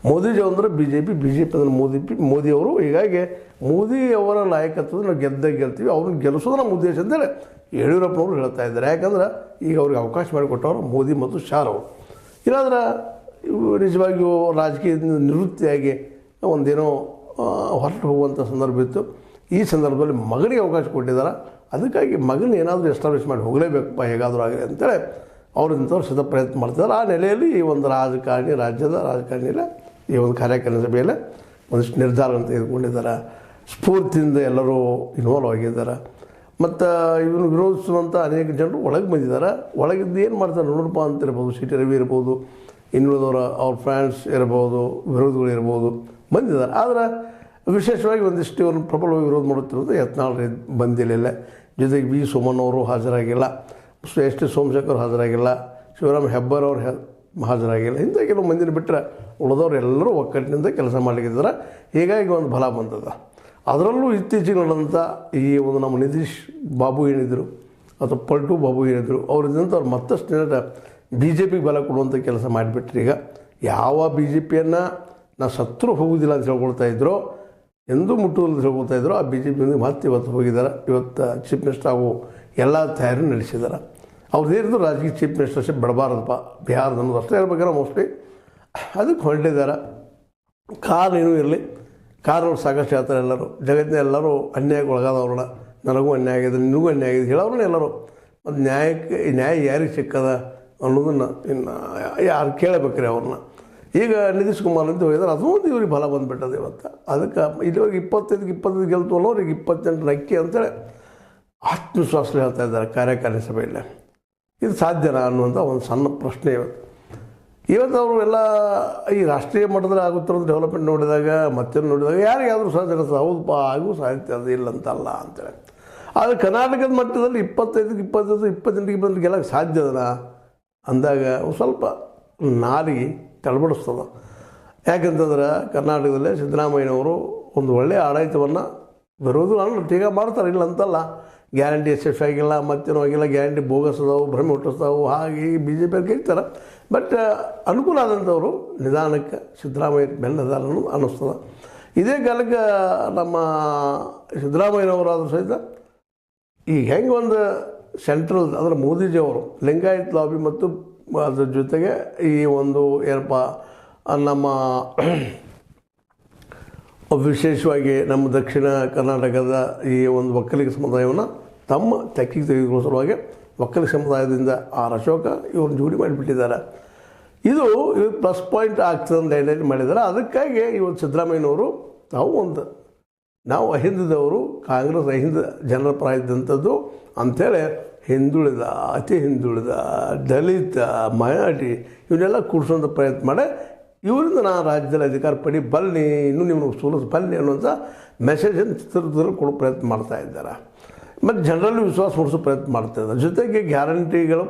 ಮೋದಿಜಿ ಅಂದರೆ B J P ಅಂದರೆ ಮೋದಿಯವರು. ಹೀಗಾಗಿ ಮೋದಿಯವರ ನಾಯಕತ್ವದ ನಾವು ಗೆಲ್ತೀವಿ, ಅವ್ರನ್ನ ಗೆಲ್ಲಿಸೋದು ನಮ್ಮ ಉದ್ದೇಶ ಅಂತೇಳಿ ಯಡಿಯೂರಪ್ಪನವರು ಹೇಳ್ತಾ ಇದ್ದಾರೆ. ಯಾಕಂದ್ರೆ ಈಗ ಅವ್ರಿಗೆ ಅವಕಾಶ ಮಾಡಿಕೊಟ್ಟವರು ಮೋದಿ ಮತ್ತು ಶಾರ್ ಅವರು. ಇಲ್ಲಾಂದ್ರೆ ನಿಜವಾಗಿಯೂ ರಾಜಕೀಯದಿಂದ ನಿವೃತ್ತಿಯಾಗಿ ಒಂದೇನೋ ಹೊರಟು ಹೋಗುವಂಥ ಸಂದರ್ಭ ಇತ್ತು. ಈ ಸಂದರ್ಭದಲ್ಲಿ ಮಗನಿಗೆ ಅವಕಾಶ ಕೊಟ್ಟಿದ್ದಾರೆ. ಅದಕ್ಕಾಗಿ ಮಗನ ಏನಾದರೂ ಎಸ್ಟಾಬ್ಲಿಷ್ ಮಾಡಿ ಹೋಗಲೇಬೇಕಪ್ಪ ಹೇಗಾದರೂ ಆಗಲಿ ಅಂತೇಳಿ ಅವರು ಇಂಥವ್ರು ಸದಾ ಪ್ರಯತ್ನ ಮಾಡ್ತಿದ್ದಾರೆ. ಆ ನೆಲೆಯಲ್ಲಿ ಈ ಒಂದು ರಾಜ್ಯದ ರಾಜಕಾರಣಿಯಲ್ಲ ಈ ಒಂದು ಕಾರ್ಯಕಾರಿಣಿ ಸಭೆಯಲ್ಲಿ ಒಂದಿಷ್ಟು ನಿರ್ಧಾರವನ್ನು ತೆಗೆದುಕೊಂಡಿದ್ದಾರೆ. ಸ್ಫೂರ್ತಿಯಿಂದ ಎಲ್ಲರೂ ಇನ್ವಾಲ್ವ್ ಆಗಿದ್ದಾರೆ. ಮತ್ತು ಇವನು ವಿರೋಧಿಸುವಂಥ ಅನೇಕ ಜನರು ಒಳಗೆ ಬಂದಿದ್ದಾರೆ. ಒಳಗಿದ್ದು ಏನು ಮಾಡ್ತಾರೆ ನೋಡಪ್ಪ ಅಂತಿರ್ಬೋದು, ಸಿ ಟಿ ರವಿ ಇರ್ಬೋದು, ಇನ್ನುಳಿದವರ ಅವ್ರ ಫ್ರೆಂಡ್ಸ್ ಇರ್ಬೋದು, ವಿರೋಧಿಗಳು ಇರ್ಬೋದು ಬಂದಿದ್ದಾರೆ. ಆದರೆ ವಿಶೇಷವಾಗಿ ಒಂದಿಷ್ಟು ಇವ್ರನ್ನ ಪ್ರಬಲವಾಗಿ ವಿರೋಧ ಮಾಡುತ್ತಿರೋದು ಯತ್ನಾಳ್ ಬಂದಿಲ್ಲ. ಜೊತೆಗೆ ವಿ ಸೋಮಣ್ಣವರು ಹಾಜರಾಗಿಲ್ಲ, ಎಸ್ ಟಿ ಸೋಮಶೇಖರ್ ಹಾಜರಾಗಿಲ್ಲ, ಶಿವರಾಮ್ ಹೆಬ್ಬಾರ್ ಅವರು ಹಾಜರಾಗಿಲ್ಲ. ಇಂಥ ಕೆಲವು ಮಂದಿನ ಬಿಟ್ಟರೆ ಉಳಿದವ್ರು ಎಲ್ಲರೂ ಒಕ್ಕಟ್ಟಿನಿಂದ ಕೆಲಸ ಮಾಡಲಿಕ್ಕಿದ್ದಾರೆ. ಹೀಗಾಗಿ ಒಂದು ಬಲ ಬಂದದ. ಅದರಲ್ಲೂ ಇತ್ತೀಚೆಗೆ ನಡೆದಂಥ ಈ ಒಂದು ನಮ್ಮ ನಿತೀಶ್ ಬಾಬು ಏನಿದ್ರು ಅಥವಾ ಪಲ್ಟು ಬಾಬು ಏನಿದ್ರು ಅವರಿದ್ದಂಥ ಅವ್ರು ಮತ್ತಷ್ಟು ಬಿ ಜೆ ಪಿಗೆ ಬಲ ಕೊಡುವಂಥ ಕೆಲಸ ಮಾಡಿಬಿಟ್ರಿ. ಈಗ ಯಾವ ಬಿ ಜೆ ಪಿಯನ್ನು ನಾವು ಸತ್ರು ಹೋಗುವುದಿಲ್ಲ ಅಂತ ಹೇಳ್ಕೊಳ್ತಾ ಇದ್ರು, ಎಂದೂ ಮುಟ್ಟುವುದಿಲ್ಲ ಅಂತ ಹೇಳ್ಕೊಳ್ತಾ ಇದ್ರು, ಆ ಬಿ ಜೆ ಪಿಯಿಂದ ಮತ್ತೆ ಇವತ್ತು ಹೋಗಿದ್ದಾರೆ. ಇವತ್ತು ಚೀಫ್ ಮಿನಿಸ್ಟರ್ ಆಗೋ ಎಲ್ಲ ತಯಾರಿ ನಡೆಸಿದ್ದಾರೆ. ಅವ್ರದ್ದೇನಿದ್ರು ರಾಜಕೀಯ ಚೀಫ್ ಮಿನಿಸ್ಟರ್ಶಿಪ್ ಬಿಡಬಾರ್ದಪ್ಪ ಬಿಹಾರದ ಅನ್ನೋದು ಅಷ್ಟೇ ಹೇಳ್ಬೇಕಾರೆ ಮೋಸ್ಟ್ಲಿ ಅದಕ್ಕೆ ಹೊರಟಿದ್ದಾರೆ. ಕಾರ್ ಏನೂ ಇರಲಿ, ಕಾರವ್ರು ಸಾಕಷ್ಟು ಹೇಳ್ತಾರೆ. ಎಲ್ಲರೂ ಜಗತ್ತಿನ ಎಲ್ಲರೂ ಅನ್ಯಾಯಕ್ಕೆ ಒಳಗಾದವ್ರನ್ನ, ನನಗೂ ಅನ್ಯಾಯ ಆಗಿದೆ, ನಿನಗೂ ಅನ್ಯಾಯ ಆಗಿದೆ ಹೇಳೋರನ್ನ ಎಲ್ಲರೂ. ಮತ್ತು ನ್ಯಾಯ ಯಾರಿಗೆ ಸಿಕ್ಕದ ಅನ್ನೋದನ್ನು ಇನ್ನು ಯಾರು ಕೇಳಬೇಕ್ರಿ ಅವ್ರನ್ನ. ಈಗ ನಿತೀಶ್ ಕುಮಾರ್ ಅಂತ ಹೋಗಿದ್ದಾರೆ, ಅದೊಂದು ಇವ್ರಿಗೆ ಬಲ ಬಂದುಬಿಟ್ಟದೆ ಇವತ್ತು. ಅದಕ್ಕೆ ಇಲ್ಲಿವರೆಗೆ 25 ಗೆಲ್ತು ಅನ್ನೋರಿಗೆ 28 ಅಕ್ಕಿ ಅಂತೇಳಿ ಆತ್ಮವಿಶ್ವಾಸ ಹೇಳ್ತಾ ಇದ್ದಾರೆ ಕಾರ್ಯಕಾರಿಣಿ ಸಭೆಯಲ್ಲಿ. ಇದು ಸಾಧ್ಯನಾ ಅನ್ನುವಂಥ ಒಂದು ಸಣ್ಣ ಪ್ರಶ್ನೆ ಇವತ್ತು ಅವರು ಎಲ್ಲ ಈ ರಾಷ್ಟ್ರೀಯ ಮಟ್ಟದಲ್ಲಿ ಆಗುತ್ತಿರೋದು ಡೆವಲಪ್ಮೆಂಟ್ ನೋಡಿದಾಗ ಮತ್ತೆ ನೋಡಿದಾಗ ಯಾರಿಗಾದರೂ ಸಾಧ್ಯ ಅನಿಸ್ತದೆ, ಹೌದಪ್ಪ ಆಗೂ ಸಾಧ್ಯ ಅದು ಇಲ್ಲ ಅಂತಲ್ಲ ಅಂತೇಳಿ. ಆದರೆ ಕರ್ನಾಟಕದ ಮಟ್ಟದಲ್ಲಿ 25 ಬಂದು ಗೆಲ್ಲಕ್ಕೆ ಸಾಧ್ಯ ಅದನ ಅಂದಾಗ ಸ್ವಲ್ಪ ನಾಲಿಗೆ ತಳಬಡಿಸ್ತದೆ. ಯಾಕಂತಂದ್ರೆ ಕರ್ನಾಟಕದಲ್ಲೇ ಸಿದ್ದರಾಮಯ್ಯನವರು ಒಂದು ಒಳ್ಳೆಯ ಆಡಳಿತವನ್ನು ವಿರೋಧಿಗಳು ಟೀಗ ಮಾಡ್ತಾರೆ, ಇಲ್ಲ ಅಂತಲ್ಲ. ಗ್ಯಾರಂಟಿ ಯಶಸ್ವಿ ಆಗಿಲ್ಲ, ಮತ್ತೇನೂ ಆಗಿಲ್ಲ, ಗ್ಯಾರಂಟಿ ಬೋಗಸ್ ಅದಾವು, ಭ್ರಮೆ ಹುಟ್ಟಿಸ್ತಾವು, ಹಾಗೆ ಬಿ ಜೆ ಪಿ ಕೇಳ್ತಾರೆ. ಬಟ್ ಅನುಕೂಲ ಆದಂಥವರು ನಿಧಾನಕ್ಕೆ ಸಿದ್ದರಾಮಯ್ಯ ಬೆಲ್ಲದಾರ ಅನ್ನಿಸ್ತದೆ. ಇದೇ ಕಾಲಕ್ಕೆ ನಮ್ಮ ಸಿದ್ದರಾಮಯ್ಯನವರಾದರೂ ಸಹಿತ ಈಗ ಹೆಂಗೆ ಒಂದು ಸೆಂಟ್ರಲ್ ಅಂದರೆ ಮೋದಿಜಿಯವರು ಲಿಂಗಾಯತ್ ಲಾಬಿ ಮತ್ತು ಅದ್ರ ಜೊತೆಗೆ ಈ ಒಂದು ಏನಪ್ಪ ನಮ್ಮ ವಿಶೇಷವಾಗಿ ನಮ್ಮ ದಕ್ಷಿಣ ಕರ್ನಾಟಕದ ಈ ಒಂದು ಒಕ್ಕಲಿಗ ಸಮುದಾಯವನ್ನು ತಮ್ಮ ತೆಕ್ಕಿಗೆ ತೆಗೆದುಕೊಳ್ಳೋ ಸಲುವಾಗಿ ಒಕ್ಕಲಿಗ ಸಮುದಾಯದಿಂದ ಆರ್ ಅಶೋಕ ಇವ್ರನ್ನ ಜೋಡಿ ಮಾಡಿಬಿಟ್ಟಿದ್ದಾರೆ. ಇದು ಪ್ಲಸ್ ಪಾಯಿಂಟ್ ಆಗ್ತದೆ ಅಂತ ಹೈಲೈಟ್ ಮಾಡಿದ್ದಾರೆ. ಅದಕ್ಕಾಗಿ ಇವತ್ತು ಸಿದ್ದರಾಮಯ್ಯನವರು ನಾವು ಅಹಿಂದದವರು, ಕಾಂಗ್ರೆಸ್ ಅಹಿಂದ ಜನರ ಪರ ಇದ್ದಂಥದ್ದು ಅಂಥೇಳಿ ಹಿಂದುಳಿದ, ಅತಿ ಹಿಂದುಳಿದ, ದಲಿತ, ಮರಾಠಿ ಇವನ್ನೆಲ್ಲ ಕೂಡಿಸೋಂಥ ಪ್ರಯತ್ನ ಮಾಡಿ ಇವರಿಂದ ನಾನು ರಾಜ್ಯದಲ್ಲಿ ಅಧಿಕಾರ ಪಡಿ ಬನ್ನಿ, ಇನ್ನೂ ನಿಮ್ಮನ್ನು ಸೋಲಿಸ್ ಬನ್ನಿ ಅನ್ನುವಂಥ ಮೆಸೇಜನ್ನು ಚಿತ್ರದಲ್ಲಿ ಕೊಡೋ ಪ್ರಯತ್ನ ಮಾಡ್ತಾ ಇದ್ದಾರೆ. ಮತ್ತು ಜನರಲ್ಲಿ ವಿಶ್ವಾಸ ಮೂಡಿಸೋ ಪ್ರಯತ್ನ ಮಾಡ್ತಾ ಇದ್ದಾರೆ. ಜೊತೆಗೆ ಗ್ಯಾರಂಟಿಗಳು